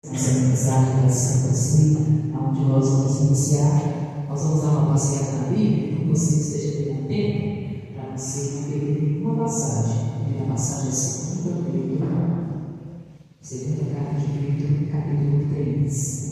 Essa mensagem da Santa Ceia, onde nós vamos iniciar, nós vamos dar uma passeada na Bíblia, que você esteja tendo tempo para você ver uma passagem. A primeira passagem é 2 Pedro, segunda carta de Pedro, capítulo 3.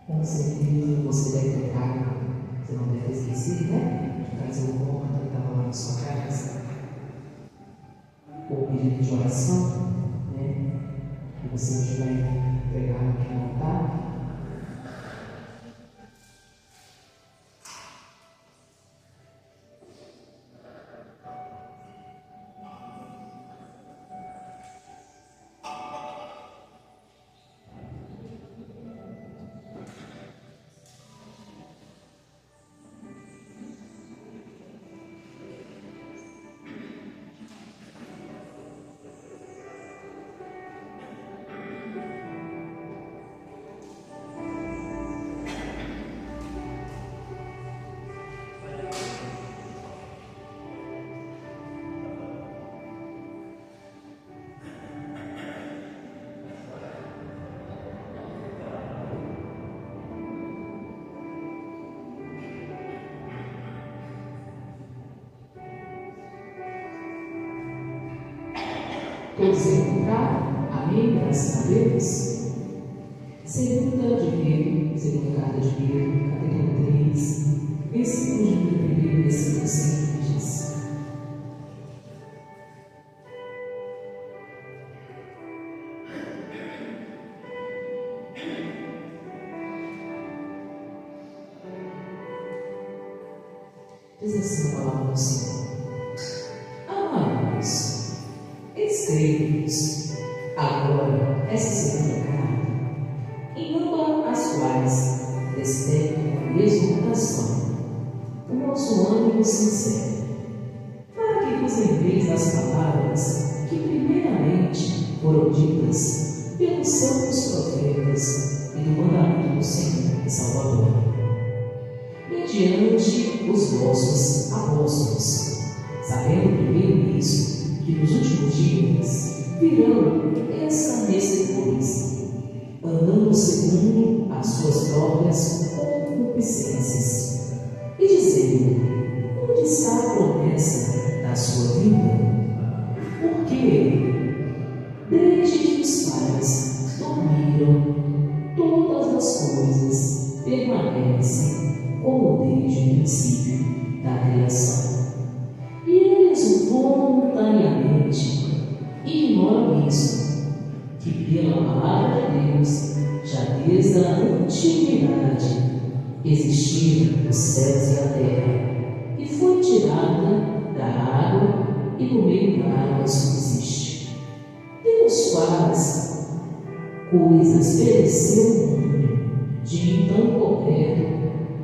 Com certeza você deve ter cargo, você não deve ter esquecido, né? De trazer o conto que estava lá na sua casa, ou pedido de oração, né? E você hoje vai pegar aqui no altar. Todos encontraram? Amém? Graças a Deus. Segunda carta de Pedro, capítulo 3, versículo de número 1, versículo 5 diz: diz assim a palavra do Senhor: amados, escrevo-vos agora essa segunda carta, em uma as quais desperto com exultação o nosso ânimo sincero, para que vos lembreis das palavras que primeiramente foram ditas pelos santos profetas e do mandamento do Senhor e Salvador, mediante os vossos apóstolos, sabendo primeiro isso, que nos últimos dias virão essa misericórdia, andando segundo as suas próprias concupiscências, e dizendo: onde está a promessa da sua vinda? Porque desde que os pais dormiram, todas as coisas permanecem como desde o princípio da criação. E eles voluntariamente ignoram isso, que pela palavra de Deus, já desde a antiguidade, existiram os céus e a terra, e foi tirada da água, e no meio da água subsiste, pelos quais coisas pereceu o mundo, de então coberto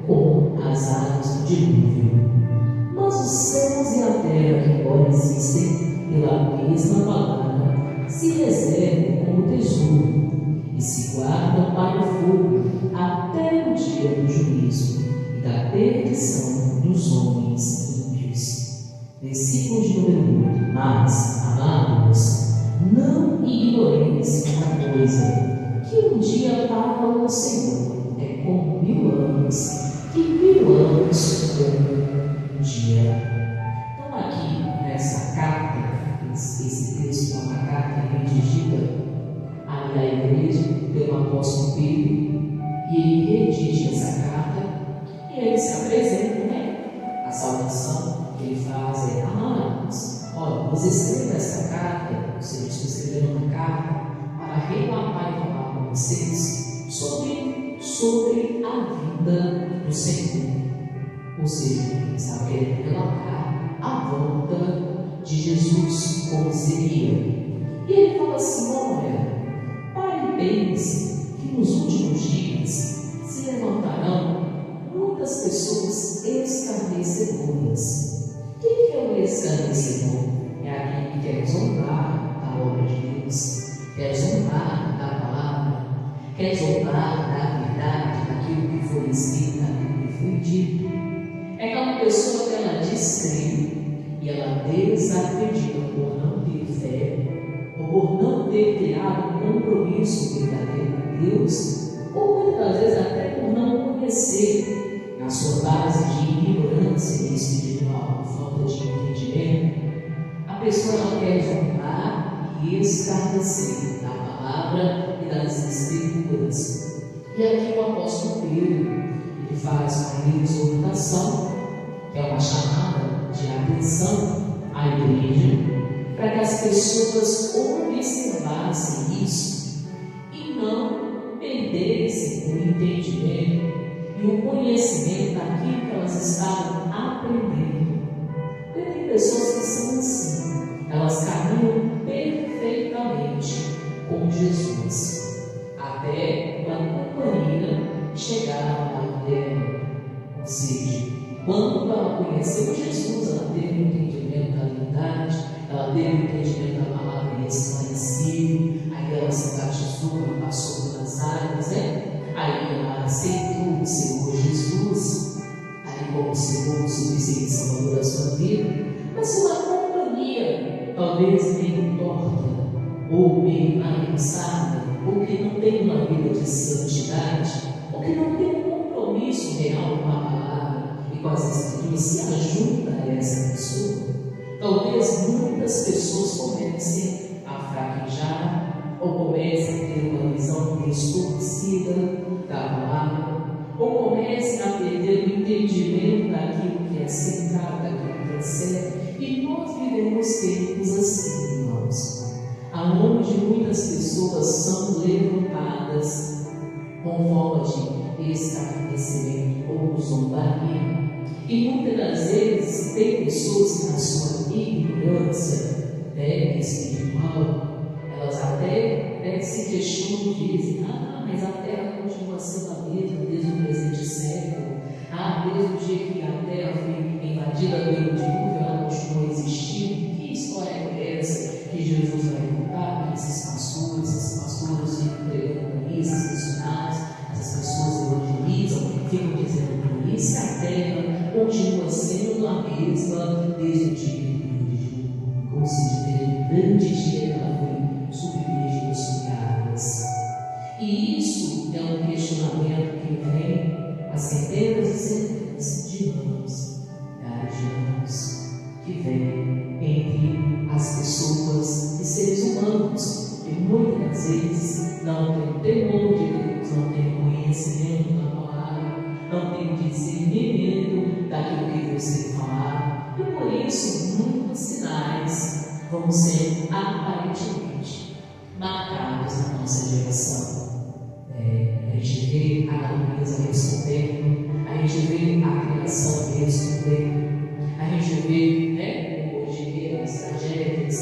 com as águas do dilúvio. Mas os céus e a terra que agora existem, pela mesma palavra, se reservam como tesouro e se guardam para o fogo até o dia do juízo e da perdição dos homens ímpios. Versículo de número 8. Mas, amados, não ignoreis uma coisa, que um dia para o Senhor é como 1000 anos, e 1000 anos como um dia. Então, aqui nessa carta, esse texto é uma carta redigida à igreja pelo apóstolo Pedro, e ele redige essa carta e ele se apresenta, né? A saudação que ele faz é: amados, olha, você escreva essa carta, ou seja, estou escrevendo uma carta para relatar e falar com vocês sobre a vida do Senhor. Ou seja, ele está querendo relatar a volta de Jesus, como seria. E ele fala assim: olha, pare e pense que nos últimos dias se levantarão muitas pessoas escarnecedoras. O que é escarnecedor é aquele que quer zombar da obra de Deus, quer zombar da palavra, quer zombar da verdade, daquilo que foi escrito, daquilo que foi dito. É aquela pessoa que ela diz crer e ela desacredita por não ter fé, ou por não ter criado um compromisso verdadeiro com Deus, ou muitas vezes até por não conhecer a sua base de ignorância espiritual, falta de entendimento. A pessoa ela quer zombar e escarnecer da palavra e das escrituras. E aqui o apóstolo Pedro ele faz uma exortação, que é uma chamada de atenção à igreja, para que as pessoas observassem isso e não perdessem o entendimento e o conhecimento daquilo que elas estavam aprendendo. Porque tem pessoas que são assim, elas caminham perfeitamente com Jesus, até a companhia chegar à terra. Ou seja, quando ela conheceu Jesus, ela teve um entendimento da verdade, ela teve um entendimento da palavra esclarecida, aí ela se batizou, ela passou pelas águas, aí ela aceitou o Senhor Jesus, aí como Senhor, suficiente Salvador da sua vida, mas uma companhia, talvez meio torta, ou meio avançada, ou que não tem uma vida de santidade, ou que não tem um compromisso real com a palavra e com as escrituras, se ajuda a essa pessoa, talvez muitas pessoas comecem a fraquejar, ou comecem a ter uma visão distorcida da palavra, ou comecem a perder o entendimento daquilo que é centrado, daquilo que é certo. E nós vivemos tempos assim, irmãos, aonde muitas pessoas são levantadas com forma de escarnecimento ou zombaria. E muitas das vezes tem pessoas que na sua ignorância espiritual, elas até se questionam e dizem: mas a terra continua sendo a mesma desde o presente século. Desde o dia que a terra foi invadida pelo dilúvio, ela continua existindo. Que história é essa que Jesus vai contar? Que esses pastores ficam pregando por isso, esses missionários, essas pessoas evangelizam, ficam dizendo por isso, a terra continua sendo a mesma desde o dia do dilúvio. Como se diz, no grande dia que ela foi submergida sob águas. E isso é um questionamento que vem há centenas e centenas de anos, milhares de anos, que vem entre as pessoas e seres humanos, que muitas das vezes não têm temor de Deus, não têm conhecimento da palavra, não têm discernimento daquilo que Deus tem falado, e por isso muitos sinais vão ser aparentemente marcados na nossa geração. A gente vê a natureza respondendo, a gente vê a criação respondendo, a gente vê hoje as tragédias,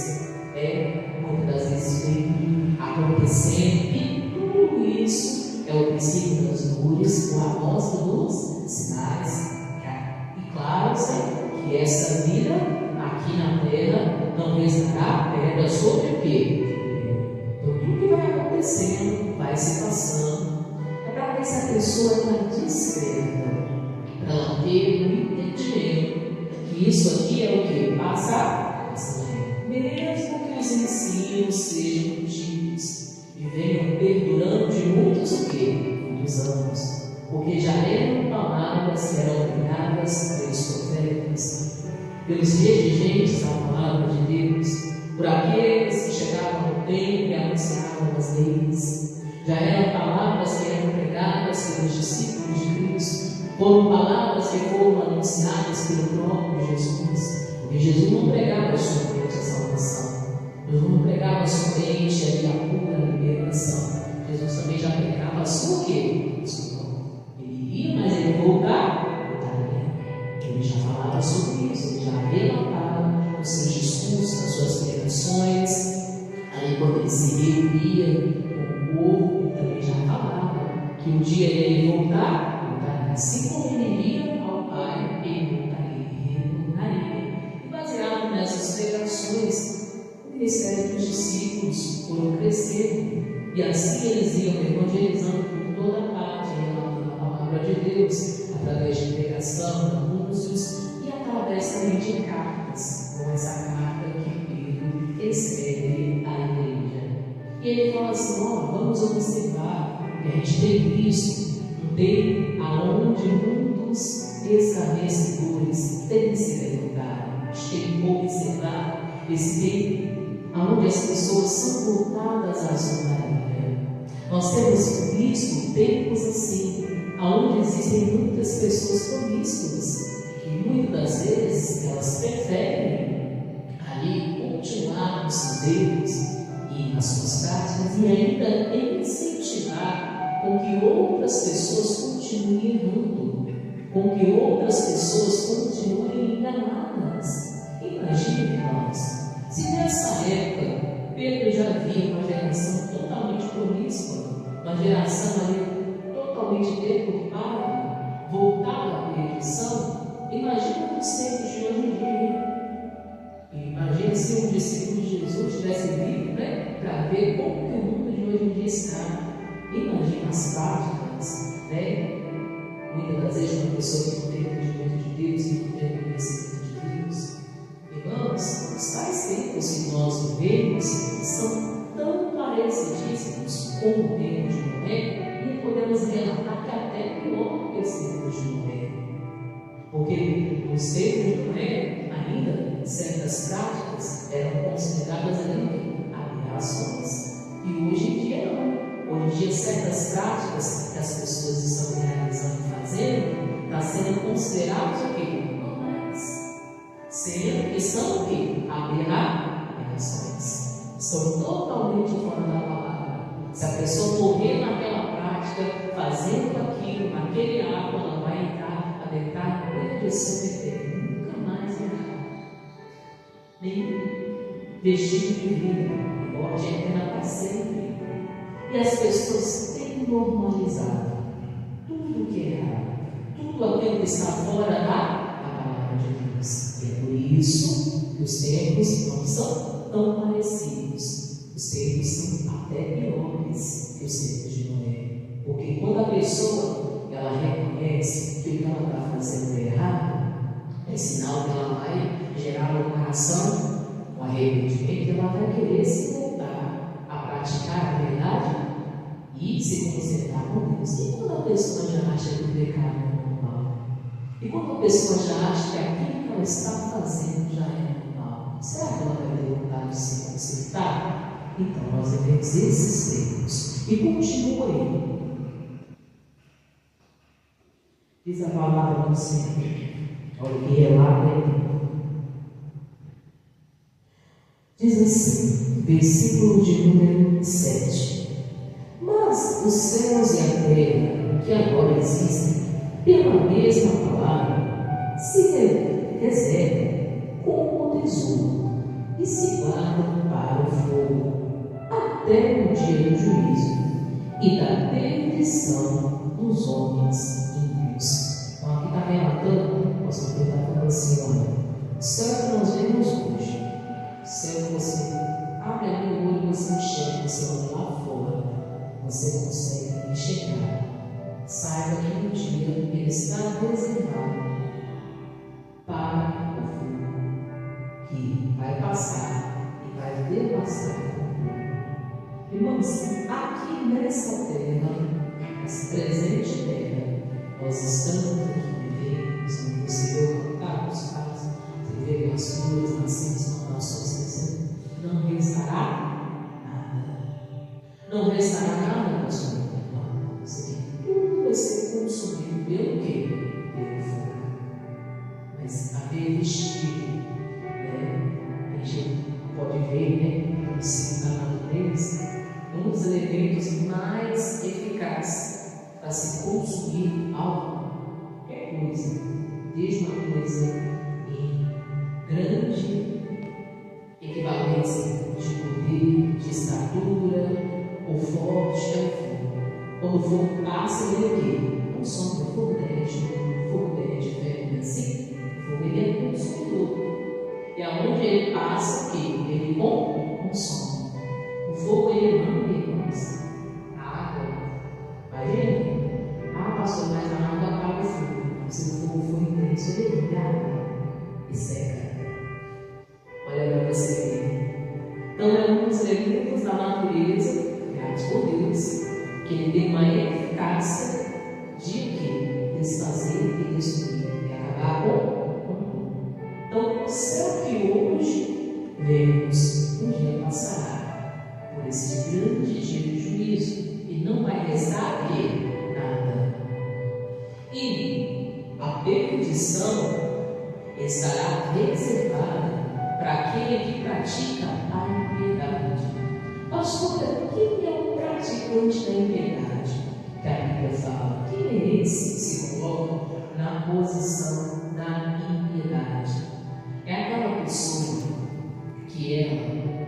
muitas das vezes vem acontecendo, e tudo isso é o princípio das dores, o amostra dos sinais. E claro, que essa vida aqui na terra não restará pedra sobre o quê? Então tudo que vai acontecendo, vai se passando, é para que essa pessoa está desperta, para ela ter um entendimento que isso aqui é o que? Passar, mesmo que os ensinos sejam antigos e venham perdurando de muitos anos, porque já eram palavras que eram pregadas pelos profetas, pelos dirigentes da palavra de Deus, por aqueles que chegavam no templo e anunciavam as leis. Já eram palavras que eram pregadas pelos discípulos de Cristo, foram palavras que foram anunciadas pelo próprio Jesus, porque Jesus não pregava somente a salvação, Jesus não pregava somente a pura libertação, Jesus também já pregava a sua quê? Ele ia, mas ele voltaria. Ele já falava sobre isso, ele já relatava os seus discursos, as suas pregações. Aí quando ele se reunia com o povo, ele também já falava que um dia ele ia voltaria. Assim como ele iria ao Pai, ele voltaria. E baseado ministério dos discípulos foram crescendo, e assim eles iam evangelizando por toda parte, relatando a palavra de Deus, através de pregação, anúncios e através também de cartas, como essa carta que Pedro escreve à igreja. E ele fala assim: vamos observar que a gente tem visto um tempo aonde muitos escarnecedores têm se levantado. A gente tem que observar esse tempo onde as pessoas são voltadas à zombaria. Nós temos visto tempos assim, onde existem muitas pessoas promíscuas, que muitas das vezes elas preferem ali continuar nos seus erros e nas suas práticas e ainda incentivar com que outras pessoas continuem errando, com que outras pessoas continuem enganadas. Imagine, irmãos, se nessa época Pedro já via uma geração totalmente promíscua, uma geração ali totalmente deturpada, voltada à perdição, imagina os tempos de hoje em dia. Imagina se um discípulo de Jesus tivesse vivo, para ver como que o mundo de hoje em dia está. Imagina as práticas, muitas das vezes uma pessoa que não tem conhecimento de Deus e não tem conhecimento de Deus. Irmãos, os tais tempos que nós vivemos são tão parecidíssimos com o tempo de Noé, e podemos relatar que até pior que os tempos de Noé. Porque nos tempos de Noé, ainda certas práticas eram consideradas ali aberrações, e hoje em dia não. Hoje em dia, certas práticas que as pessoas estão realizando e fazendo estão sendo consideradas o quê? Normais. Sendo que são o quê? Aberrações. Estão totalmente fora da palavra. Se a pessoa morrer naquela prática, fazendo aquilo, naquele ato, ela vai adentrar na perdição eterna. Nunca mais errar. Nem vestígio de vida. Morte eterna para sempre. E as pessoas têm normalizado tudo que é errado, tudo aquilo que está fora da palavra de Deus. E é por isso que os tempos não são tão parecidos. Os tempos são até piores que os tempos de Noé. Porque quando a pessoa ela reconhece que o que ela está fazendo é errado, é sinal que ela vai gerar no coração um arrependimento e ela vai querer se voltar a praticar a verdade e se consertar com Deus. E quando a pessoa já acha que o pecado é normal? E quando a pessoa já acha que aquilo que ela está fazendo já é normal? Será que ela vai ter vontade de se consertar? Então nós devemos esses tempos. E continua aí. Diz a palavra do Senhor. Olha o que relata aí. Diz assim, versículo de número 7. Mas os céus e a terra, que agora existem, pela mesma palavra, se reservam como tesouro e se guardam para o fogo, até o dia do juízo e da perdição dos homens ímpios. Então aqui está relatando, o pastor está falando assim: olha, o céu que nós vemos hoje, o céu que você abre ali o olho e você enxerga, você olha lá fora, você consegue enxergar. Saiba que um dia ele está reservado para o fogo, que vai passar e vai devastar. Irmãos, aqui nessa terra, essa presente terra, nós estamos aqui vivendo, o Senhor cantar os pais, viver as coisas, nascemos, nações, não restará nada. Não restará nada na sua vida. Tudo vai ser consumido pelo quê? Pelo fogo. Mas a vestir, a gente pode ver, como se na natureza, um dos elementos mais eficazes para se consumir algo, qualquer coisa, desde uma coisa em grande equivalência de poder, de estatura, o forte é o fogo. Quando o fogo passa, ele é o quê? Consome. O fogo derrete ferro, assim. O fogo ele é consumidor. E aonde ele passa, o quê? Ele consome. O fogo ele não reconhece. A água, imagina, pastor, mas a água apaga o fogo. Se o fogo for intenso, ele liga a água e seca. Olha para você ver. Então é um dos elementos da natureza criados por Deus, que ele tem uma eficácia de quê? Desfazer e destruir, e acabar com tudo. Então, o céu que hoje vemos, um dia passará por esse grande dia de juízo, e não vai restar aqui nada. E a perdição estará reservada para aquele que pratica a impiedade. Pastora, quem é o praticante da impiedade? Que a Bíblia fala, quem é esse que se coloca na posição da impiedade? É aquela pessoa que ela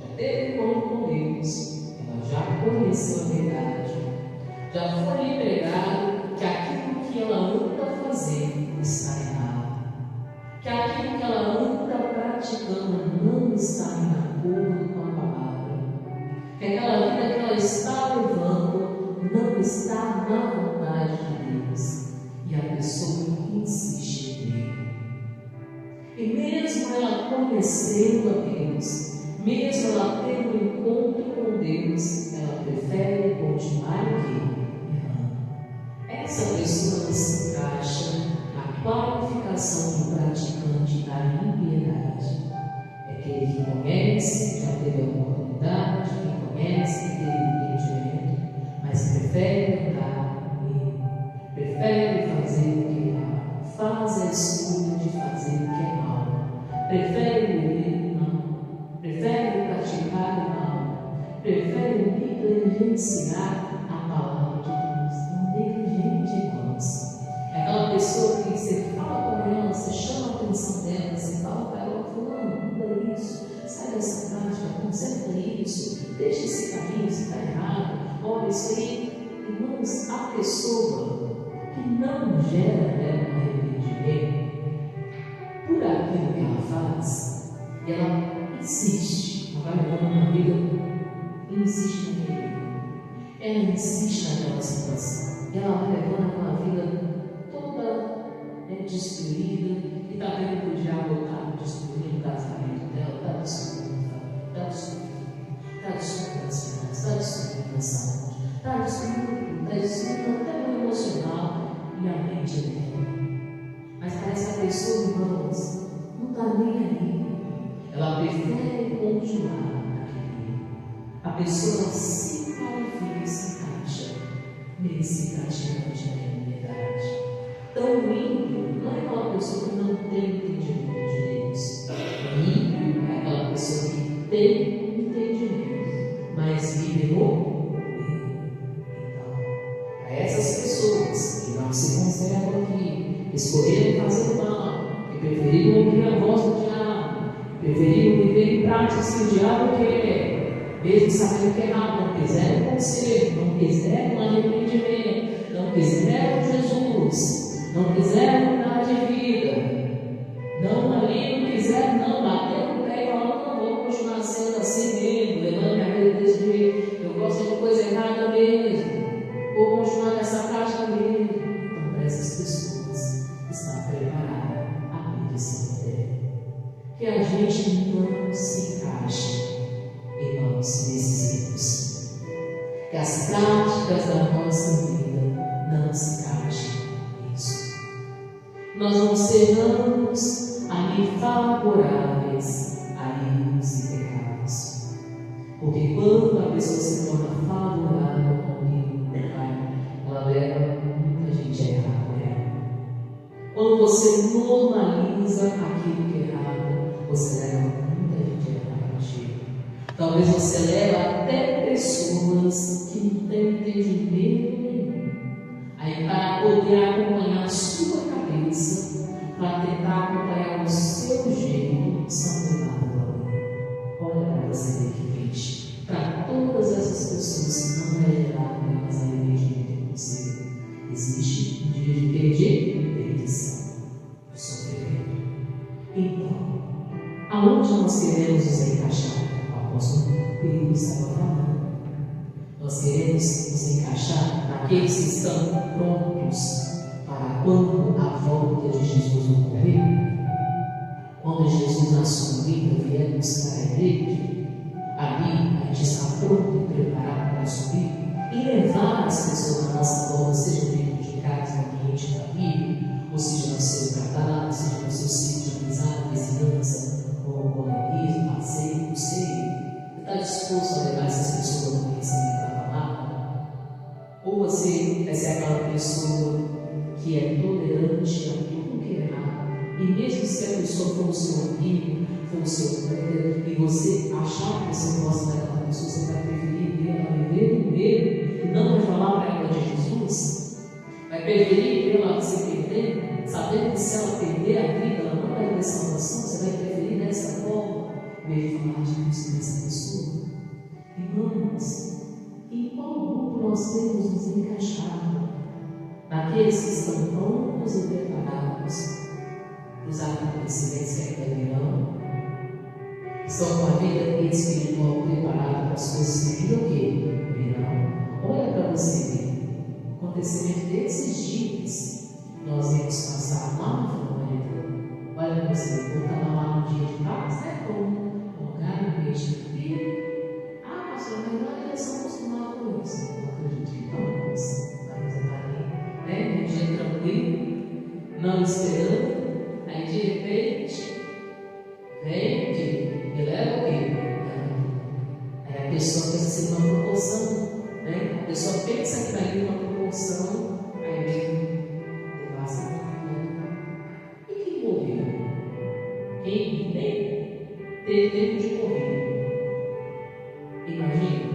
já teve encontro com Deus, ela já conheceu a verdade, já foi lhe pregado que aquilo que ela anda fazendo está errado, que aquilo que ela anda praticando não está em acordo com a palavra, que aquela vida que ela está levando não está na vontade de Deus, e a pessoa insiste em crer. E mesmo ela conhecendo a Deus, mesmo ela tendo um encontro com Deus, ela prefere continuar errando. Essa pessoa não se encaixa na qualificação do praticante da impiedade. É aquele que conhece, já teve a oportunidade, que conhece, que teve entendimento, mas prefere andar no erro, prefere fazer o que é errado, faz a escolha de fazer o que é mal, prefere beber o mal, prefere praticar o mal, prefere negligenciar a palavra de Deus. Não negligente, irmãos. É aquela pessoa que você fala com ela, você chama a atenção dela, você fala para ela, fulano, muda isso, sai dessa prática, conserta isso, deixa esse caminho, se está errado. Olha, isso aí, irmãos, a pessoa que não gera nela um arrependimento por aquilo que ela faz, ela insiste, ela vai levando uma vida e insiste naquele vida. Ela insiste naquela situação, ela vai levando aquela vida toda destruída, e está vendo que o diabo está destruindo o casamento dela, está destruindo a família, está destruindo as finanças, está destruindo a saúde, está destruindo até o emocional e a mente dela. Mas parece que a pessoa, irmãos, não está nem aí. Ela prefere continuar naquele. A pessoa se qualifica e se encaixa nesse praticante da impiedade. Então, o ímpio não é aquela pessoa que não tem entendimento de Deus. O ímpio é aquela pessoa que tem entendimento, mas vive no erro. Então, a essas pessoas que não se conservam aqui, escolheram fazer o mal, que preferiram ouvir a voz do diabo, que preferiram viver em práticas que o diabo quer, mesmo sabendo que é errado, não quiseram conselho, não quiseram arrependimento, não quiseram Jesus, não quiseram mudar de vida, não quiseram, bater no pé e falar, não, vou continuar sendo assim mesmo, levando minha vida desse jeito, eu gosto de coisa errada mesmo, vou continuar nessa prática mesmo. Então, para essas pessoas, está preparada a perdição dela. Que a gente não se encaixe, irmãos, nesses erros. Que as práticas da nossa vida não se encaixem nisso. Nós não sejamos ali favoráveis a erros e pecados. Porque quando a pessoa se torna favorável ao erro e pecado, ela leva muita gente a errar com ela. Quando você normaliza aquilo que é errado, você leva muita gente a errar contigo. Talvez você leve até pessoas que não têm entendimento nenhum. Aí, para poder acompanhar a sua cabeça, para tentar acompanhar o seu jeito, são levadas ao erro. Olha para você ver que triste. Para todas essas pessoas que não é gerado nelas a arrependimento em você, existe um dia de perdição, de sofrimento. Então, aonde nós queremos nos encaixar? apóstolo Pedro estava falando. Nós queremos nos encaixar naqueles que estão prontos para quando a volta de Jesus ocorrer. Quando Jesus, na sua vida, vier buscar a igreja, ali a gente está pronto e preparado para subir e levar as pessoas na nossa volta, seja dentro de casa, no ambiente de família, ou seja no seu trabalho, seja no seu ciclo de amizade, vizinhança, ou coleguismo, passeio, não sei. Você está disposto a levar essas pessoas no conhecimento da palavra? Ou você vai ser aquela pessoa que é tolerante a tudo que é errado, e mesmo se a pessoa for o seu amigo, for o seu colega, e você achar que você gosta daquela pessoa, você vai preferir vê-la viver no meio e não vai falar para ela de Jesus? Vai preferir vê-la se perder, sabendo que se ela perder a vida, ela não vai ter salvação? Você vai preferir dessa forma ver falar de Cristo nessa pessoa? Irmãos, em qual grupo nós temos nos encaixado? Naqueles que estão prontos e preparados para os acontecimentos que ainda virão, estão com a vida espiritual preparada para as coisas que virão. Olha para você ver, o acontecimento desses dias, nós íamos passar lá no Flamengo. Olha para você ver, eu estava lá no dia de paz, né? Com um lugar no mês de frio. Ah, pastor, na verdade eles são acostumados com isso. Eu acredito que não, mas você está ali, né? Um dia tranquilo, não esperando. Aí de repente, vem e leva o quê? Aí a pessoa pensa assim numa proporção, né? A pessoa pensa que vai vir uma proporção, aí vem devassa a vida. E quem morreu? Quem nem teve tempo de morrer? Imagina,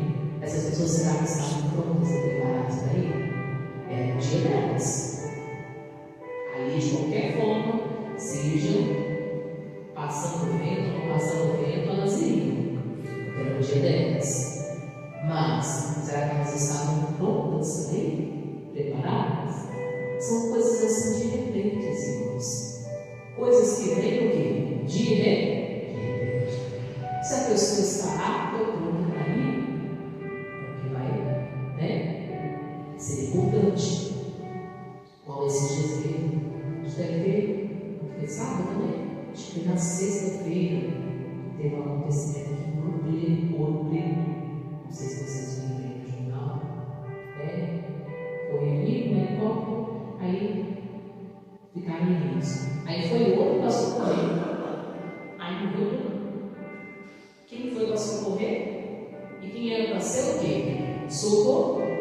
essas pessoas será que estavam prontas e preparadas para ir? É o dia delas. Aí de qualquer forma, sejam passando vento ou não passando vento, elas iriam, era o dia delas. Mas, será que elas estavam prontas para ir? Preparadas? São coisas assim de repente, irmãos. Coisas que vêm o quê? De repente. Se a pessoa está apta ou pronta para ir, é o que vai, né? Ser importante. Qual esses dias veio? A gente deve ter, porque sábado, né? Acho que na sexta-feira teve um acontecimento aqui em Ouro Preto. Não sei se vocês viram aí no jornal. Foi ali no helicóptero, aí ficaram em risco. Aí foi outro para socorrer. Aí morreu. Quem foi para socorrer? E quem era para ser o quê? Socorrido.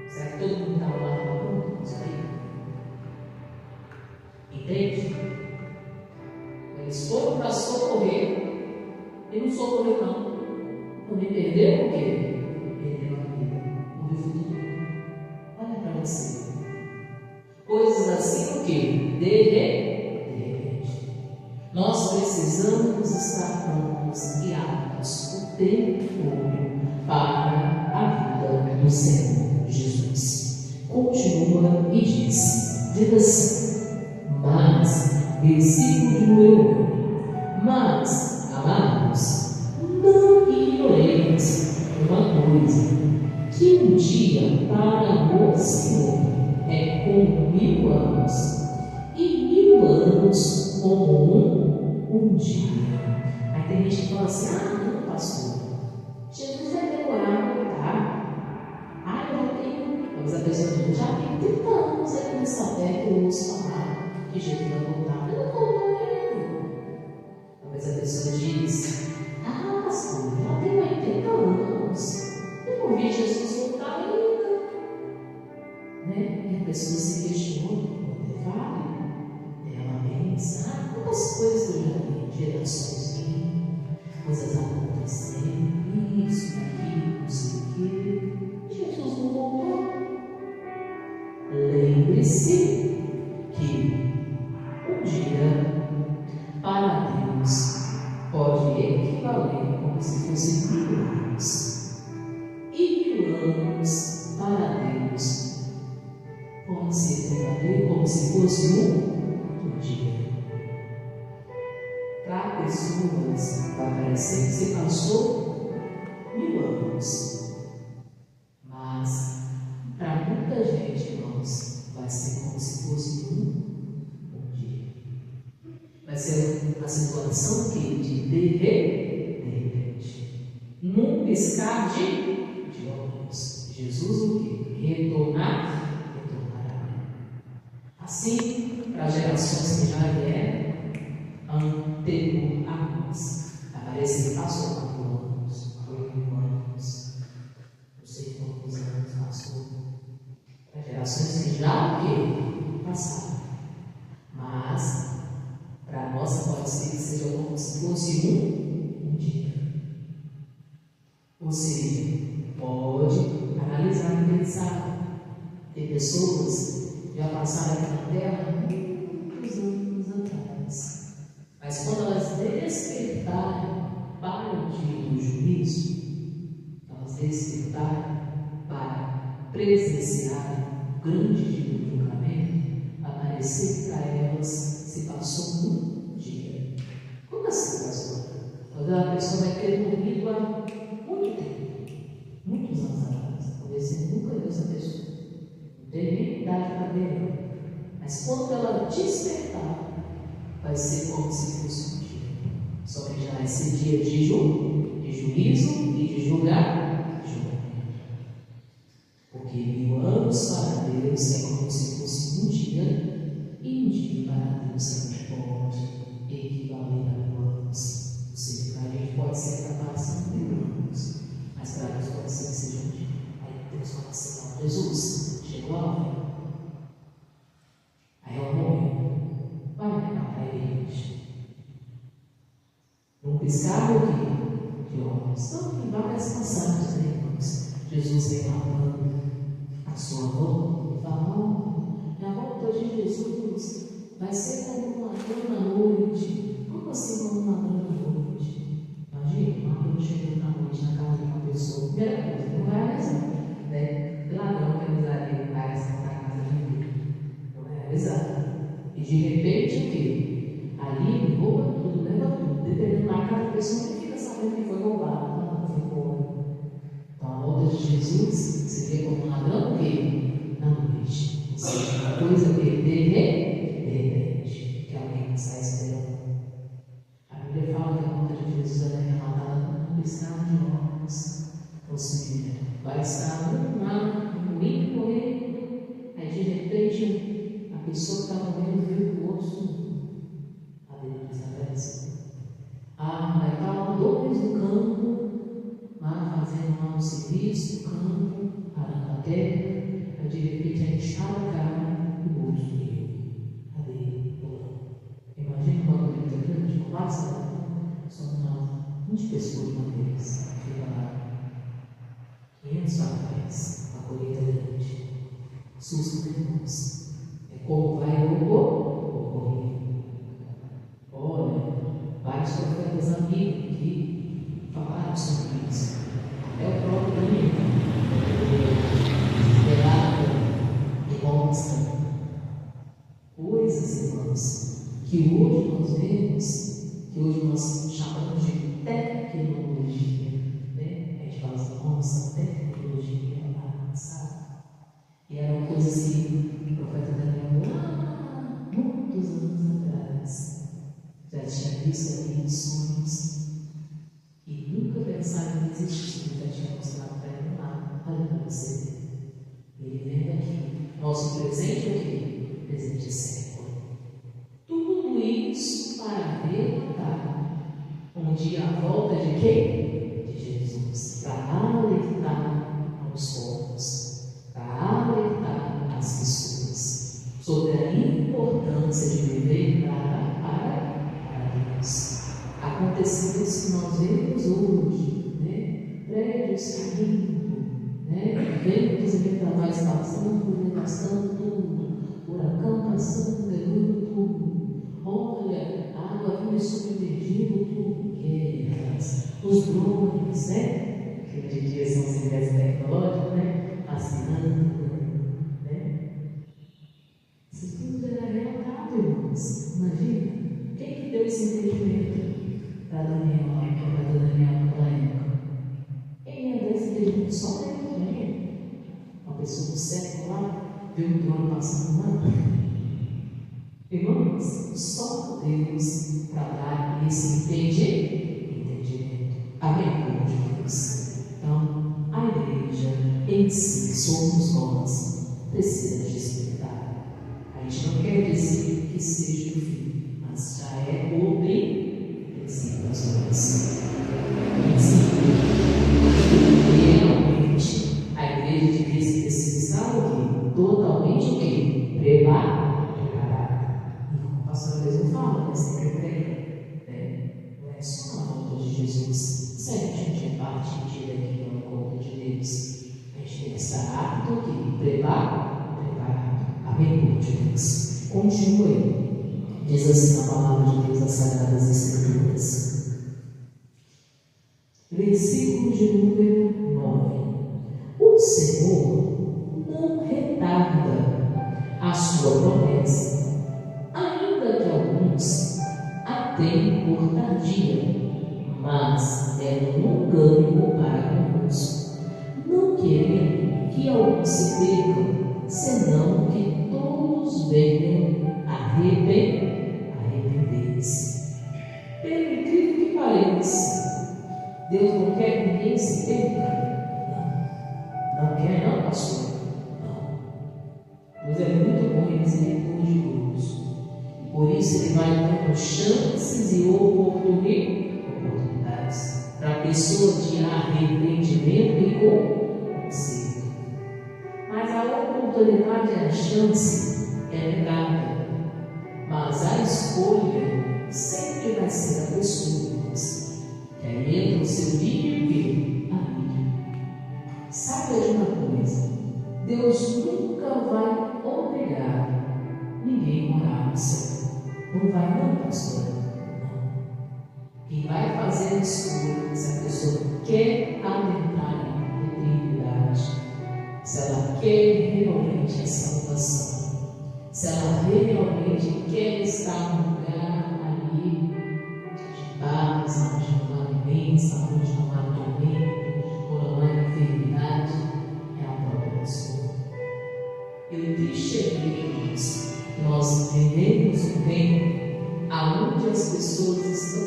Será que todo mundo estava lá pronto? Isso aí. Entende? Eles foram para socorrer e não socorreu não. Não me perderam o quê? Perderam a vida. Não me futuro. Olha para você. Coisas assim o quê? De repente. Nós precisamos estar prontos e aptos o tempo todo para a vida do Senhor Jesus. Continua e diz assim. Mas, versículo de número 1. Mas, amados, não ignoreis uma coisa, que um dia para o Senhor é como 1000 anos, e 1000 anos como um dia. Aí tem gente que fala assim: não, pastor, Jesus vai demorar a voltar. Eu já tenho, talvez a pessoa diz, já tenho 30 anos aqui nessa terra que eu ouço falar que Jesus vai voltar. Eu não voltou ainda. Talvez a pessoa diz: pastor, já tenho 80 anos. Eu não vi Jesus voltar ainda. Né? E a pessoa se questiona: vale? Ela pensa: quantas coisas eu já vi, gerações vindo, coisas acontecendo, isso, aquilo, não sei o quê. Jesus não voltou. Lembre-se que um dia para Deus pode equivaler como se fosse 1000 anos, e 1000 anos para Deus pode ser equivaler como se fosse um dia. para pessoas vai parecer que você passou 1000 anos. Mas para muita gente, irmãos, vai ser como se fosse um dia. Vai ser uma situação que de repente, num piscar de olhos, Jesus o que? Retornará. Assim, para as gerações que já vieram anterior a nós, vai parecer que passou 4 anos, 8 anos, não sei quantos anos passou. Para gerações que já passaram. Mas para nós pode ser que seja como se fosse um dia. Ou seja, pode analisar e pensar. Tem pessoas que já passaram aqui na Terra muitos anos atrás. Mas quando elas despertarem para o dia do juízo, elas despertarem para presenciar o grande dia do julgamento, vai parecer para elas se passou um dia. Como assim, pastor? Quando a pessoa vai ter morrido há muito tempo, muitos anos atrás, talvez você nunca viu essa pessoa, não tem nem idade para ver, mas quando ela despertar, vai ser como se fosse um dia. Só que já vai ser dia de juízo e de julgamento. Porque 1000 anos para Deus é como se fosse um dia, e um dia para Deus pode equivaler a 1000 anos. Ou seja, para a gente pode ser capaz de 1000 anos, mas para Deus pode ser que seja um dia. Aí Deus fala assim: não, Jesus, chegou a hora. Aí eu morri. Vai pegar para a igreja. Não piscar o quê? De olhos. Então, tem várias passagens, né, irmãos? Jesus vem lavando a sua mão e fala: a volta de Jesus vai ser como um ladrão na noite. Como assim, como um ladrão na noite? Imagina, um ladrão chegando na noite na casa de uma pessoa. Primeira coisa, não vai avisar, né? Ladrão que avisaria, vai avisar na casa de ninguém. Não vai avisar. E de repente, o quê? Ali, rouba tudo, leva tudo. Dependendo da casa da pessoa, ele fica sabendo que foi roubado. Não, foi embora. Então, a volta de Jesus seria como um ladrão o quê? Na noite. Ou seja, uma coisa que de repente, que alguém está esperando. A Bíblia fala que a volta de Jesus é relatada no piscar de olhos. Ou seja, vai estar um lá, indo correndo, aí de repente, a pessoa que está morrendo viu o outro sumindo. A Bíblia desaparece. Vai estar dois no campo, lá fazendo lá um serviço no campo, parando a terra, aí de repente a gente está na cara e o outro sumiu. Cadê? Imagina uma colheita grande, não basta, são umas 20 pessoas uma vez, fica lá 500 papéis, uma colheita grande. Susto, irmãos. É como vai ocorrer. Olha, vários profetas amigos que falaram sobre isso. Até o próprio Daniel relata e mostra coisas, irmãos, que hoje nós vemos, que hoje nós chamamos de tecnologia. Né? A gente fala assim: nossa, tecnologia avançada. E eram coisas que o profeta Daniel, lá muitos anos atrás, já tinha visto aqui em sonhos e nunca pensaram que existia. Já tinha mostrado para ele lá. Olha para você. Ele vem aqui. Nosso presente é o quê? Presente século. Tudo isso para relatar um dia a volta de quem? De Jesus. Para alertar aos povos, para alertar as pessoas sobre a importância de viver para Deus. Acontecimentos que nós vemos hoje, né? Prédios caindo, né? Ventos e vendavais passando, devastando tudo, furacão passando, levando tudo. Olha, a água vindo submergindo tudo, guerras, os drones, né? Que hoje em dia são civis tecnológicos, né? Assinando, né? Isso tudo era relatado, irmãos. Imagina, quem que deu esse entendimento para Daniel naquela época? Quem é desse Deus? Só Deus, uma pessoa do século lá, viu o trono passando lá. Irmãos, só Deus para dar esse entendimento. Amém, povo de Deus? Então, a igreja em si, somos nós, precisamos despertar. A gente não quer dizer que seja o fim, mas já é o princípio das coisas. Realmente, a igreja de Cristo precisa estar o quê? Totalmente o quê? Preparada. E como o pastor mesmo fala, sempre prega. Não é só na volta de Jesus. Sempre a gente é partida aqui na conta de Deus. A gente tem que estar apto aqui, preparado. Amém, povo de Deus? Continue. Diz assim a palavra de Deus nas Sagradas Escrituras. Versículo de número 9. O Senhor não retarda a sua promessa, ainda que alguns a tenham por tardia, mas é longânimo para conosco, não querendo que alguns se percam, senão que todos venham arrepender-se. Pelo incrível que pareça, Deus não quer que ninguém se perca. Não quer, não, pastor? Não. Deus é muito bom e misericordioso. E por isso Ele vai dando chances e oportunidades para a pessoa de arrependimento e conserto. Mas a oportunidade e a chance é dada. Mas a escolha sempre vai ser a pessoa. Que aí entra o seu dia e a vida. Saiba de uma coisa: Deus nunca vai obrigar ninguém a morar no céu. Não vai, não, pastor. Não. Quem vai fazer a escolha, se a pessoa quer adentrar em eternidade, se ela quer realmente a salvação, se ela realmente quer estar no lugar ali de paz, onde não há doença, onde não há tormento, onde não há enfermidade, é a própria pessoa. Eu triste é que nós vivemos um tempo onde as pessoas estão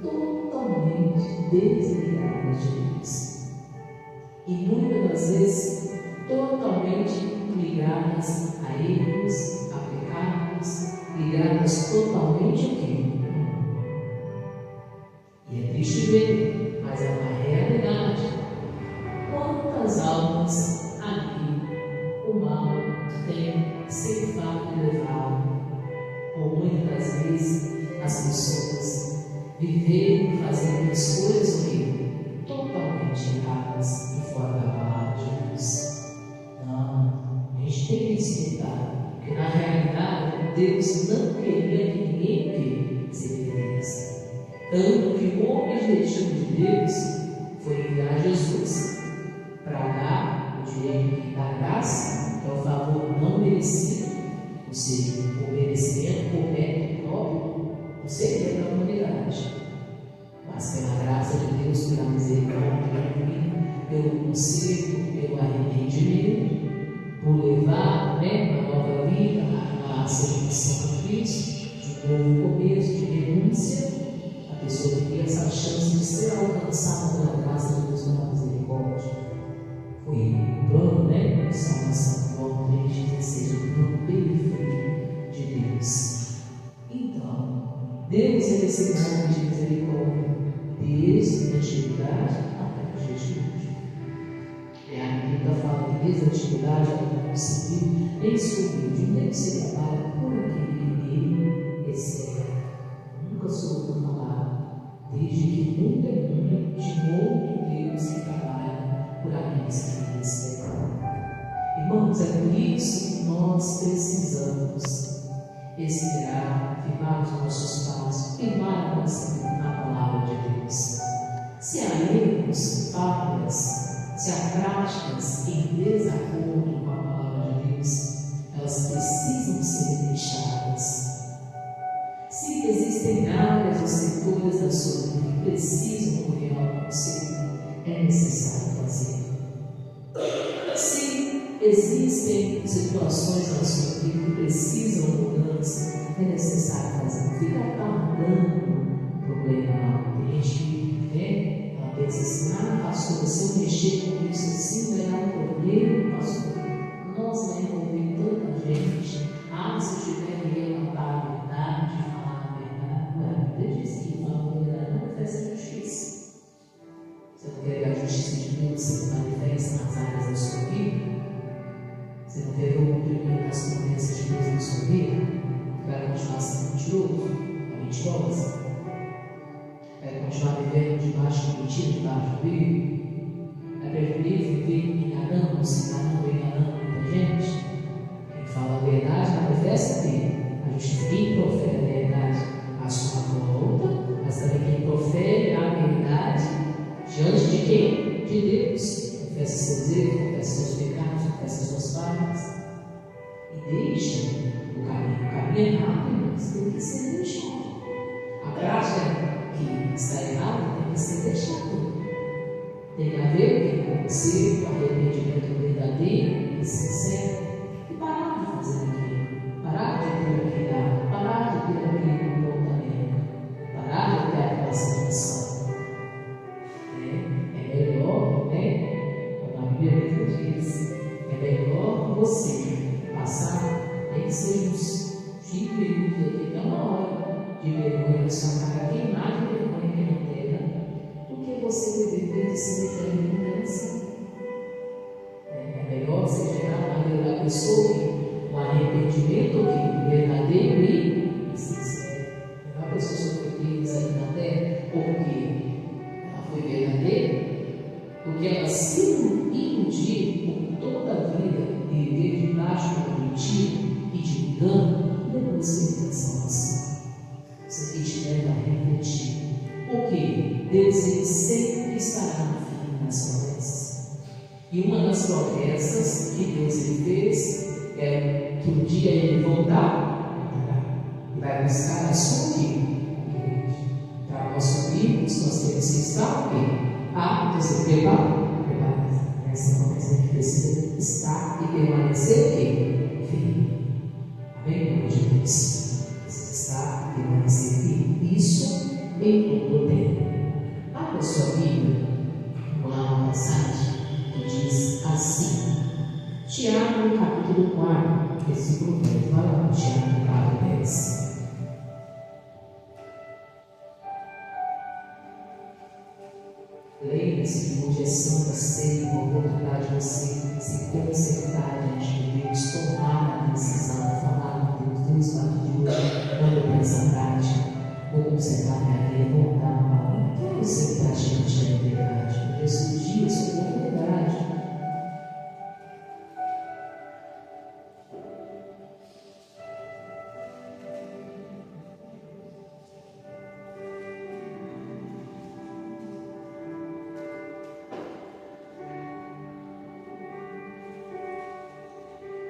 totalmente desligadas de Deus. E muitas das vezes totalmente ligadas a erros, a pecados, ligadas totalmente ao quê? E é triste ver, mas é uma realidade. Quantas almas ali o mal tem ceifado e levado? Por muitas vezes as pessoas viverem e fazendo escolhas totalmente erradas e fora da palavra de Deus. Não, a gente tem que respeitar, porque na realidade Deus não queria que ninguém se perdesse. Tanto que o objetivo de Deus foi enviar Jesus para dar o direito da graça, que é o favor não merecido, ou seja, o merecimento correto próprio, não seria para a humanidade, mas pela graça de Deus, pela misericórdia, pelo conserto, pelo arrependimento, por levar uma nova vida, a aceitação de Cristo, de um novo começo, de renúncia. A pessoa que tem essa chance de ser alcançada pela graça de Deus, pela misericórdia. Foi o plano, de salvação, João 3,16, o plano perfeito de Deus. Então, Deus é esse plano de misericórdia, desde a antiguidade até os dias de hoje. A Bíblia fala que desde a antiguidade ela não conseguiu nem descobrir de onde se trabalha por aquele meio externo. Nunca soube falar, desde que o mundo é mundo, de outro Deus que trabalha por aqueles que lhe esperam. Irmãos, é por isso que nós precisamos esperar, firmar os nossos passos, firmar na palavra de Deus. Se há erros, falhas, se há práticas em desacordo com a palavra de Deus, elas precisam ser deixadas. Se existem áreas situações na sua vida que precisam de mudança, é necessário fazer. Não fica aguardando problema não. Tem gente que ela pensa assim, pastor, se eu mexer com isso assim, vai dar um problema, pastor. Nossa, vai envolver tanta gente. Se eu tiver que relatar a verdade, falar a verdade, a Bíblia diz que falar a verdade não manifesta justiça. Você não quer ver a justiça de Deus se manifesta nas áreas da sua vida? Você não quer ver o cumprimento das promessas de Deus na sua vida? Vai continuar sendo mentiroso, mentirosa? Vai continuar vivendo debaixo de mentira, debaixo do erro? Vai preferir viver enganando, se enganando muita gente? Quem fala a verdade manifesta que a gente, quem profere a verdade a sua volta, mas também quem profere a verdade diante de quem? De Deus. Confessa seus erros, confessa seus pecados, confessa suas falhas e deixa o caminho. O caminho é rápido, mas tem que ser deixado. A prática que está errada tem que ser deixada. Tem a ver com você, o arrependimento verdadeiro e sincero. E parar de fazer aquilo, parar de ter aquele ato, parar de ter aquele comportamento, parar de ter aquela situação. É melhor, como a Bíblia mesmo diz, é melhor você passar, nem que seja uns 5 minutos aqui, até uma hora de vergonha na sua cara, queimar de vergonha aqui na terra, do que você viver desde cemitério de mudança. É melhor você chegar na vida da pessoa com arrependimento verdadeiro e sincero. A pessoa sofreu crimes aqui na terra porque ela foi verdadeira, porque ela se iludiu por toda a vida e viver debaixo de mentira e de engano, e depois se cansação. Isso aqui te leva a refletir. Porque Deus ele sempre estará no fim das promessas. E uma das promessas que Deus ele fez é que um dia ele voltar e vai buscar a sua igreja. Para nós subirmos, nós temos que estar aptos e preparados. Essa promessa a gente precisa estar e permanecer firme. Amém? Hoje Deus precisa estar e permanecer firme. Isso em todo o tempo. Abra sua Bíblia, uma passagem que diz assim. Tiago, capítulo 4, versículo 10. Vai lá, Tiago 4, 10. Lembre-se que hoje é Santa Ceia, uma oportunidade de você se consertar diante de Deus, tomar a decisão, falar com Deus, para de hoje, quando eu penso na prática, vou consertar minha vida, voltar a palavra. Quero ser praticante da liberdade, porque esses dias são oportunidade.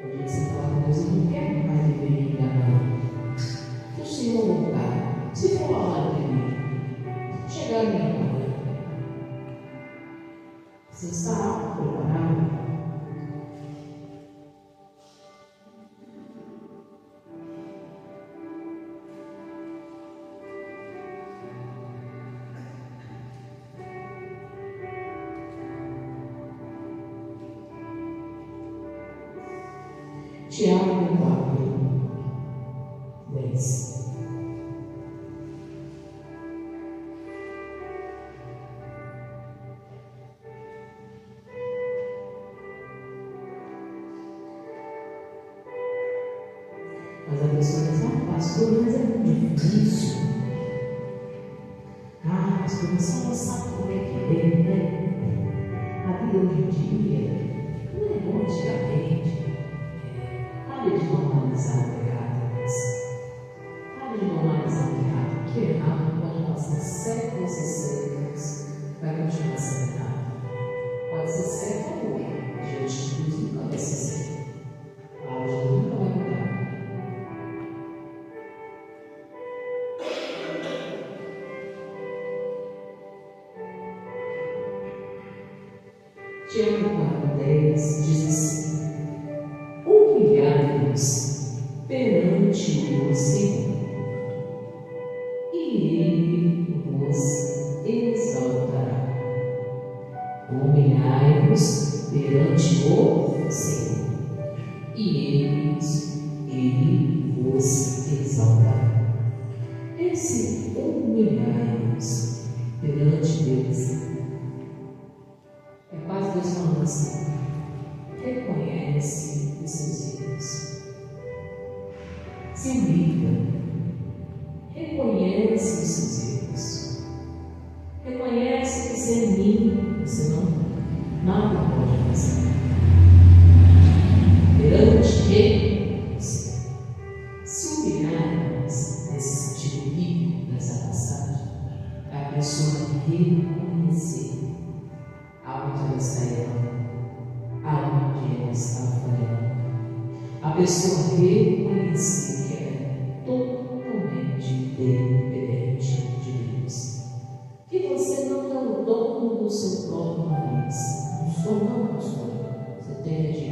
Porque você fala com Deus, eu não quero mais viver me enganando. Que o Senhor voltar, se for falar de mim, chegar a minha hora, você está preparado? Tiago 4, 10. Mas a pessoa diz, pastor, mas é muito difícil. Pastor, você não sabe como é que é, né? A vida hoje em dia não é igual antigamente. Pare de normalizar o pecado, pare de normalizar o pecado, porque errado pode passar séculos e séculos, vai continuar sendo errado. Pode ser certo ou não, diante de Deus nunca vai ser certo. A palavra de Deus nunca vai mudar. Tiago 4, 10 diz assim: Ele vos exaltará. Humilhai-vos perante o Senhor, e Ele vos exaltará. Esse humilhai-vos perante Deus é quase Deus falando assim: reconhece os seus erros, se humilha, reconhece os seus erros, reconhece que sem mim você nada pode fazer. Perante Ele, se humilharmos nesse sentido bíblico dessa passagem, a pessoa reconhecer aonde ela está errando, aonde ela está falhando. A pessoa reconhecer que ela é totalmente dependente de Deus. Que você não é o dono do seu próprio nariz. Não sou não, pastor. Você tem de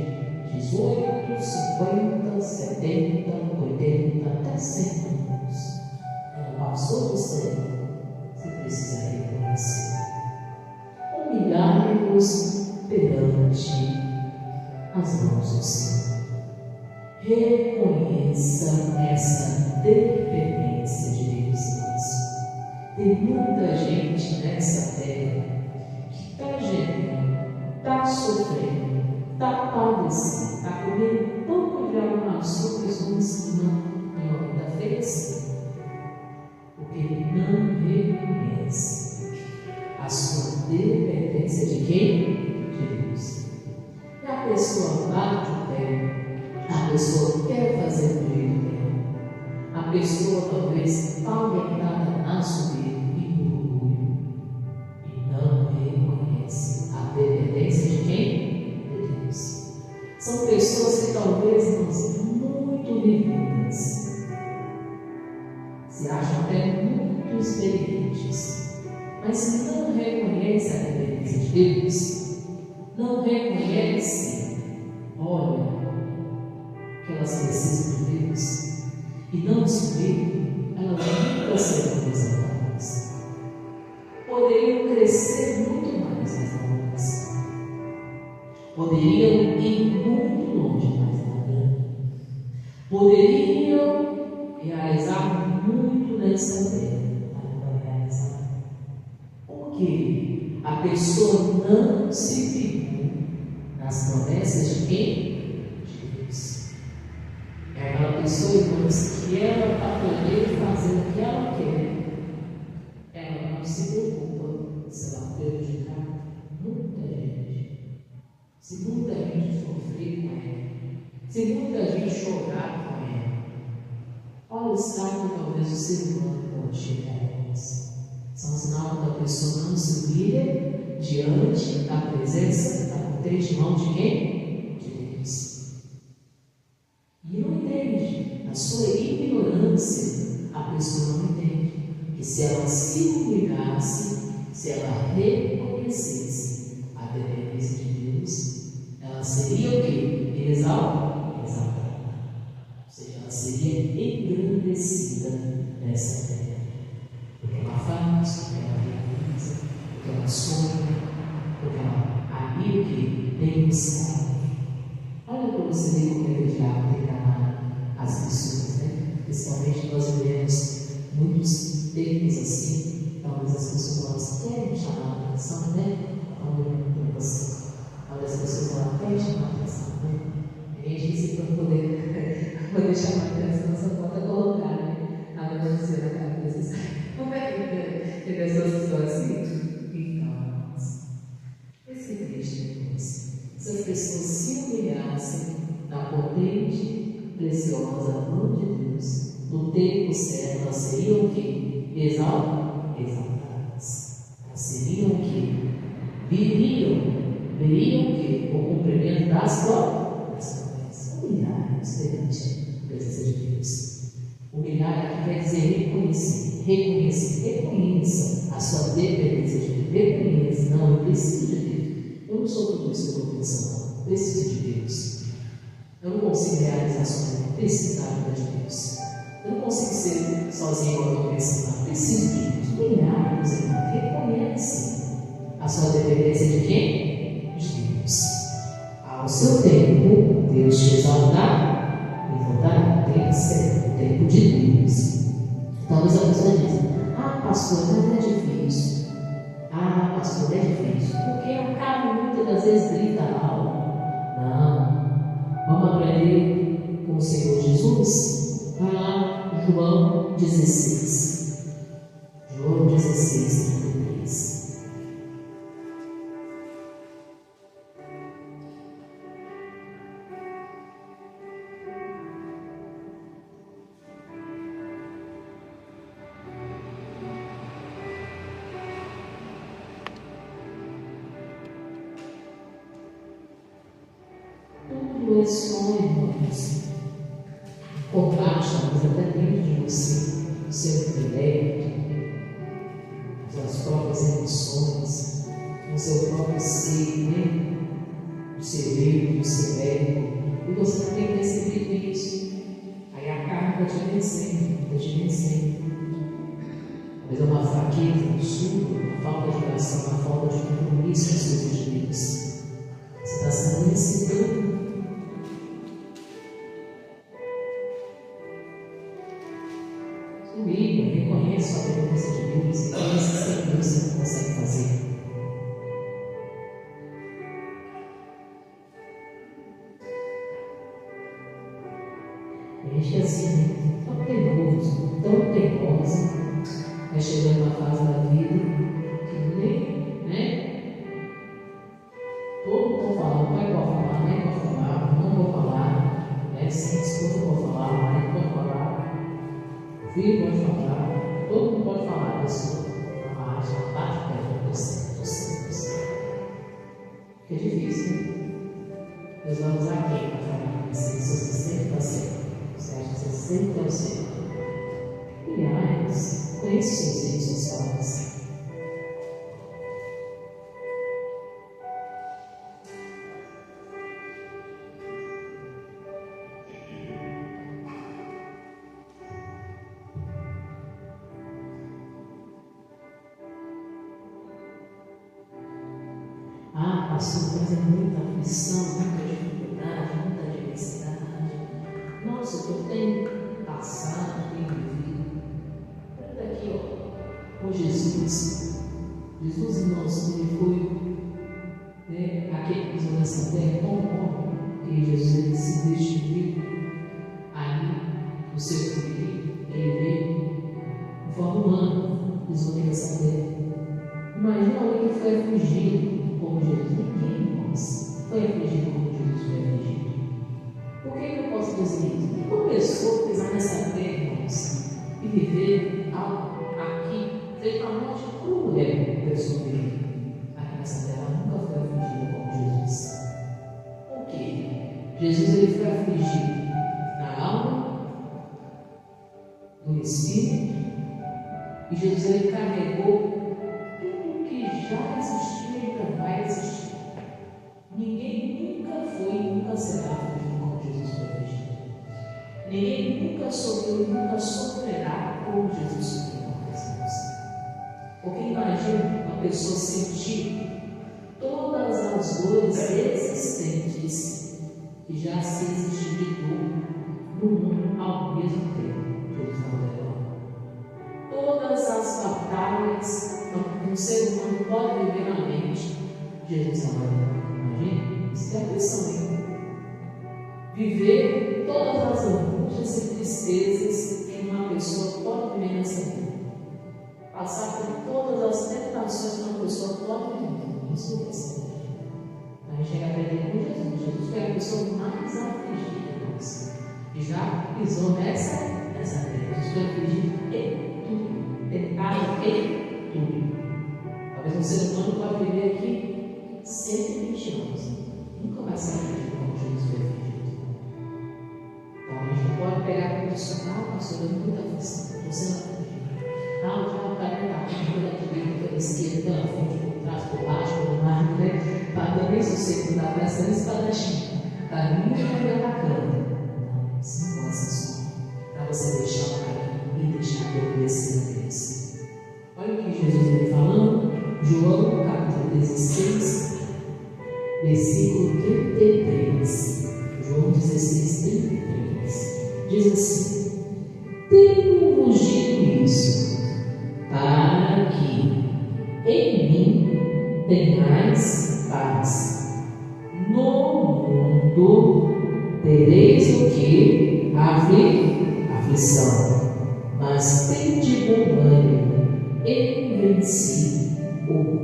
18, 50, 70, 80, até 100 anos. Ela passou você precisa reconhecer. Humilhai-vos perante as mãos do Senhor. Reconheça essa dependência de Deus em nós. Tem muita gente nessa terra que está gemendo, está sofrendo, está padecendo, está comendo pouco de algo nas outras em cima em uma vida feia assim, porque ele não reconhece a sua dependência de quem? De Deus. E a pessoa bate o pé, a pessoa quer fazer do jeito dela, a pessoa talvez está orientada na soberba e no orgulho e não reconhece a dependência de quem? De Deus. São pessoas que talvez não são muito vividas, se acham até muito experientes, mas se não reconhece a dependência de Deus, não reconhece, olha, que elas precisam de Deus, e não descobrir, elas nunca serão exaltadas. Poderiam crescer muito mais, mas não crescem. Poderiam ir muito longe, mas não vão. Poderiam realizar muito nessa terra, mas não vai realizar. Por quê? A pessoa não se firmou nas promessas de quem? De Deus. É aquela pessoa, irmãos, que ela, para poder fazer o que ela quer, ela não se preocupa se ela prejudicar muita gente. Se muita gente sofrer com ela, se muita gente chorar com ela, olha o estado que talvez o ser humano pode chegar a nós. São sinal que a pessoa não se humilha diante da presença, da potente mão de quem? De Deus. E não entende, na sua ignorância, a pessoa não entende que se ela se humilhasse, se ela reconhecesse a dependência de Deus, ela seria o quê? Exaltada. Ou seja, ela seria engrandecida nessa terra. Porque ela faz, porque ela realiza, porque ela sonha, porque ela amiga que tem buscado. Olha para você ver como é que o diabo tem enganado as pessoas, né? Principalmente nós vivemos muitos tempos assim, talvez as pessoas querem chamar a atenção, né? Olha as pessoas querem chamar a atenção, né? E a gente disse para poder chamar a atenção, só pode colocar, né? A notícia na cabeça. Como é que tem pessoas que são assim? Então, esse é triste, irmãos. Se as pessoas se humilhassem na potente, preciosa mão de Deus, no tempo certo, elas seriam o quê? Exaltadas. Elas seriam o quê? Veriam o quê? O cumprimento das promessas. Humilhar-nos perante a presença de Deus. Humilhar aqui quer dizer reconheça a sua dependência de Deus. Reconheça, não, eu preciso de Deus. Eu não sou tudo isso que eu estou pensando, eu preciso de Deus. Eu não consigo realizar sozinho, eu preciso da ajuda de Deus. Eu não consigo ser sozinho igual eu estou pensando. Preciso de Deus. Milhares, irmão, reconhece a sua dependência de quem? De Deus. Ao seu tempo, Deus te exaltar e voltar. Tem que ser o tempo de Deus. Talvez a pessoa diz: pastor, mas é difícil. Pastor, é difícil. Porque a carne muitas das vezes grita a alma. Não. Vamos aprender com o Senhor Jesus? Vai lá, João 16. João 16, 33. Tudo é sonho, irmãos. Combate, mas até dentro de você, o seu intelecto, as suas próprias emoções, o seu próprio ser, né? O cerebro, o cerebro. E você não tem percebido isso. Aí a carne está te vencendo, está te vencendo. Talvez é uma fraqueza, um surdo, uma falta de oração, uma falta de compromisso com os seus direitos. Você está sendo vencido. Reconhece a dependência de Deus e conhece sem Deus você não consegue fazer. A gente é assim, tão teimoso, vai chegando uma fase da vida que nem, né? Todo mundo fala, o pai pode falar, a mãe pode falar, não vou falar, né? Sem esposa pode falar, o marido pode falar, o filho pode falar. Todo mundo pode falar isso. Já bate perto de você. É difícil, né? Deus vai usar quem para falar com você? Você sempre está certo. Você acha que você sempre está certo. Milhares. Conheço seus redes sociais. Pastor, mas é muita aflição, muita dificuldade, muita adversidade. Nossa, o que eu tenho passado, tenho vivido. Olha aqui, com Jesus. Jesus, irmãos, ele foi, né, aquele que pisou nessa terra como homem, porque Jesus ele se destituiu aí no seu filho, ele veio de forma humana, pisou nessa terra. Imagina alguém que foi afligido como Jesus. Ninguém, irmãos, foi afligido como Jesus foi afligido. Por que eu posso dizer isso? Uma pessoa pisar nessa terra, irmãos, e viver algo aqui, feito a morte cruel da pessoa vive aqui nessa terra, nunca foi afligido como Jesus. Por quê? Jesus ele foi afligido na alma, no espírito, e Jesus ele carregou já existiu e ainda vai existir. Ninguém nunca foi e nunca será afligido como Jesus foi afligido. Ninguém nunca sofreu e nunca sofrerá como Jesus sofreu com pessoas. Porque imagina uma pessoa sentir todas as dores existentes que já se existiu de dor no mundo ao mesmo tempo. Jesus não levou. Todas as batalhas um ser humano pode viver na mente. Jesus não vai levar. Imagina? Isso é aflição, hein? Viver todas as angústias e tristezas que uma pessoa pode viver nessa vida. Passar por todas as tentações que uma pessoa pode viver. Isso é assim. A gente chega a aprender com Jesus. Jesus foi a pessoa mais afligida, e já pisou nessa terra. Jesus foi afligido em tudo. Tentado em tudo. Talvez um ser humano pode viver aqui 120 anos. Nunca vai ser afligido como Jesus foi afligido. Então a gente não pode pegar a condicional, pastor, eu muita aflição. Estou sendo afligido. O carro está pela direita, pela esquerda, pela frente, por trás, por baixo, por lado, né? Para nem sossego, está prestando espadachim. Para mim, eu estou me atacando. Não, isso não pode ser só. Está você deixar o caminho e deixar de obedecer a Deus. Olha o que Jesus vem falando, João capítulo 16, versículo 33. João 16, 33. Diz assim: tenho-vos dito isso, para que em mim tenhais paz. No mundo tereis o que? Aflição. Mas tende bom ânimo, eu venci o mundo.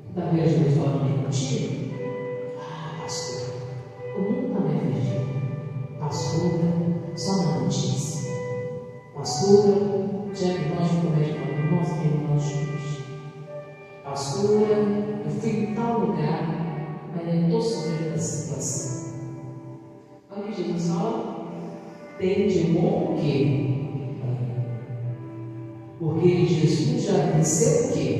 Está vendo Jesus falando contigo? Pastor, o mundo está me afligindo. Pastora, só na notícia. Pastora, diagnóstico médico, nossa, diagnóstico. Pastora, eu fui em tal lugar, mas eu estou sofrendo essa situação. Olha o que Jesus fala. Tem de bom o quê? Porque Jesus já venceu o quê?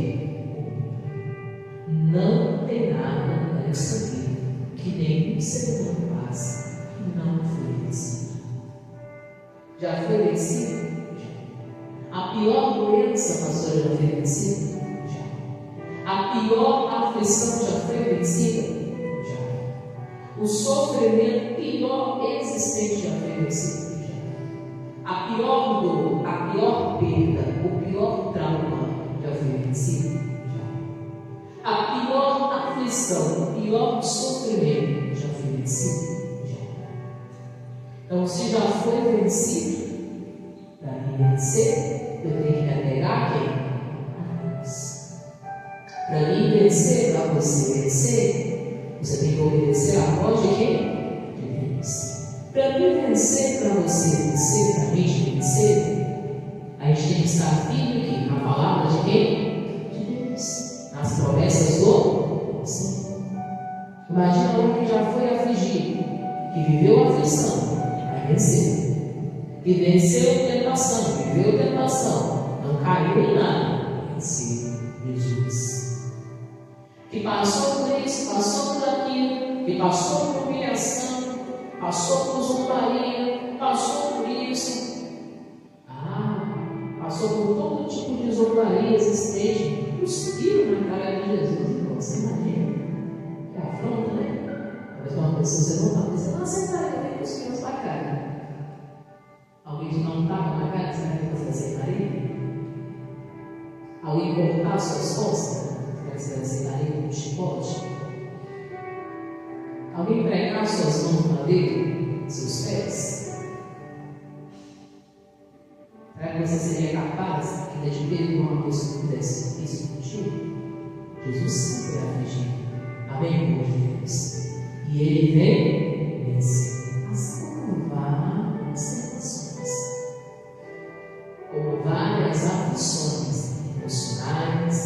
Não tem nada nessa vida que nenhum ser humano passa que não foi vencido. Já foi vencido? Já. A pior doença, pastora, já foi vencida? Já. A pior aflição já foi vencida? Já. O sofrimento pior existente já foi vencido? Já. A pior dor, a pior perda, o pior trauma já foi vencido? Já. A pior aflição, o pior sofrimento já foi vencido? Já. Então, se já foi vencido, para me vencer, eu tenho que me apegar a quem? A Deus. Para mim vencer, para você vencer, você tem que obedecer a voz de quem? De Deus. Para mim vencer, para você vencer, para a gente vencer, a gente tem que estar firme aqui na palavra de quem? De Deus. Nas promessas do Senhor. Imagina alguém que já foi afligido, que viveu aflição, vai vencer. Que venceu tentação, viveu tentação, não caiu em nada, venceu Jesus. Que passou por isso, passou por aquilo, que passou por humilhação, passou por zombaria, passou por isso. Passou por todo tipo de zombaria existente, cuspiram na cara de Jesus. Então, você imagina, que afronta, né? Talvez uma pessoa, você não está dizendo, você está cuspindo na sua cara. Alguém que não estava na cara, você vai fazer aceitaria? Alguém cortar suas costas, você vai aceitaria com um chicote? Alguém pregar suas mãos no madeiro, seus pés? Será que você seria capaz de perdoar uma pessoa que fizesse isso contigo? Jesus sempre é afligido. Amém, povo de Deus? E ele vem vencer. Assim como várias tentações, como várias aflições emocionais,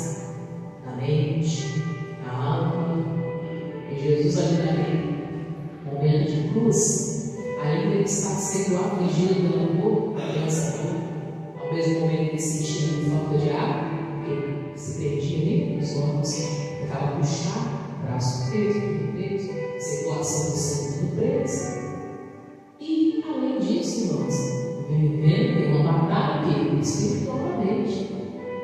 na mente, na alma. E Jesus ali naquele momento de cruz, ainda está sendo afligido pelo corpo da criança. Ao mesmo momento que sentia falta de ar, ele se perdia ali nos órgãos, ficava puxado, braço preso, circulação do sangue tudo preso. E além disso, irmãos, vivendo uma batalha espiritualmente.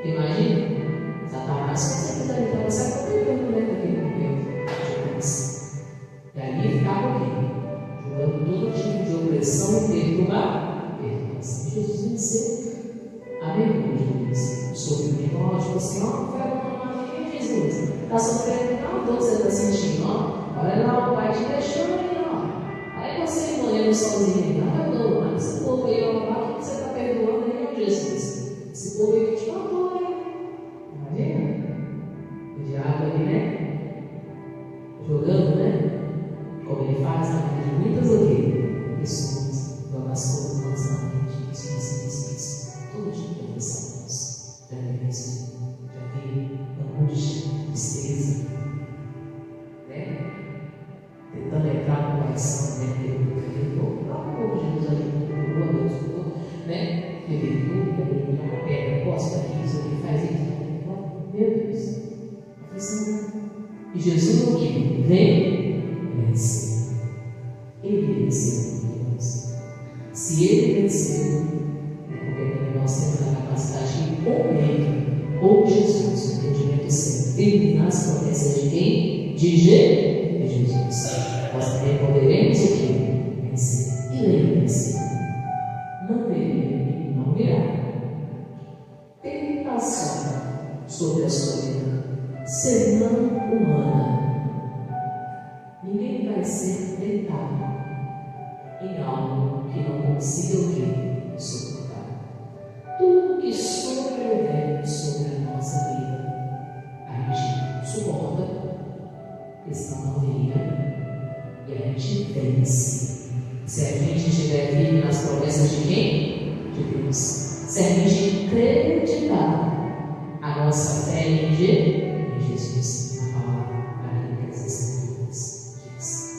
Imagina, Satanás consegue dar então essa coisa dentro daquele momento de cruz. E ali ficava jogando todo tipo de opressão e perturbar. Jesus venceu. Amém, Jesus? O sofrimento, lógico, assim, ó, não vai tomar ninguém, Jesus. Está sofrendo, não, então você está sentindo, ó. Olha lá, o pai te deixou aí, ó. Aí você morrendo sozinho, não perdoa, mas esse povo aí, ó, o que você está perdoando aí, ó, Jesus? Esse povo aí que te matou, hein? Imagina? O diabo ali, né? Jogando, né? Como ele faz na vida de muitas o quê? Pessoas, jogando as coisas na nossa mente, isso. Todo tipo de aflição, já vi isso, já vi angústia, tristeza, né? Tentando entrar no coração, né? O próprio povo de Jesus ali, né? Beber tudo, jogar pedra, posta isso, ele faz isso. Meu Deus, aflição. E Jesus o que? Vem vencer. Ele venceu, Deus. Se ele venceu, porque nós temos a capacidade de comer com Jesus, o entendimento sempre firme nas promessas de quem? De Jesus. Nós também poderemos o quê? Vencer. E lembre-se, não veio e não virá tentação sobre a sua vida, senão humana. Ninguém vai ser tentado em algo que não consiga o quê? Suportar. Tudo que sobrevive sobre a nossa vida, a gente suporta, porque senão não viria, e a gente vence. Se a gente estiver firme nas promessas de quem? De Deus. Se a gente acreditar a nossa fé em Jesus, na palavra que as Escrituras diz.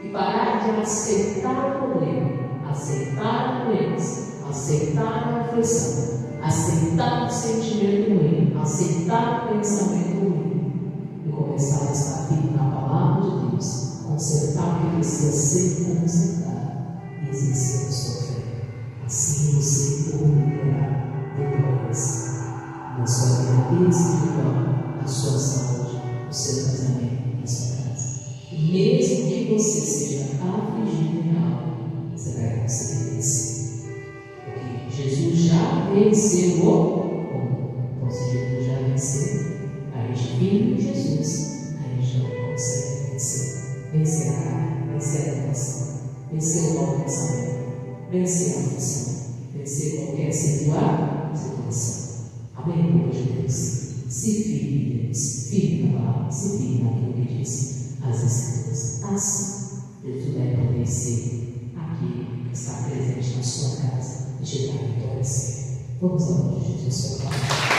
E parar de aceitar o problema, aceitar a doença, aceitar a aflição, aceitar o sentimento ruim, aceitar o pensamento ruim e começar a estar firme na palavra de Deus, consertar o que precisa ser consertado e exercer a sua fé. Assim você orgulhará vitórias na sua vida espiritual, na sua saúde, no seu casamento, na sua casa. E mesmo que você seja afligido em algo, você vai conseguir vencer. Porque Jesus já venceu o mundo. Então, se Jesus já venceu, a gente vive em Jesus, a gente também consegue vencer. Vencer a carne, vencer a tentação, vencer o mau pensamento, vencer a aflição, vencer qualquer situação. Amém, povo de Deus? Se firme em Deus, firme na palavra, se firme naquilo que diz as Escrituras. Assim, Jesus vai poder ser aquele que está presente na sua casa e te dar vitória sempre. Vamos ao nome de Jesus, sua palavra.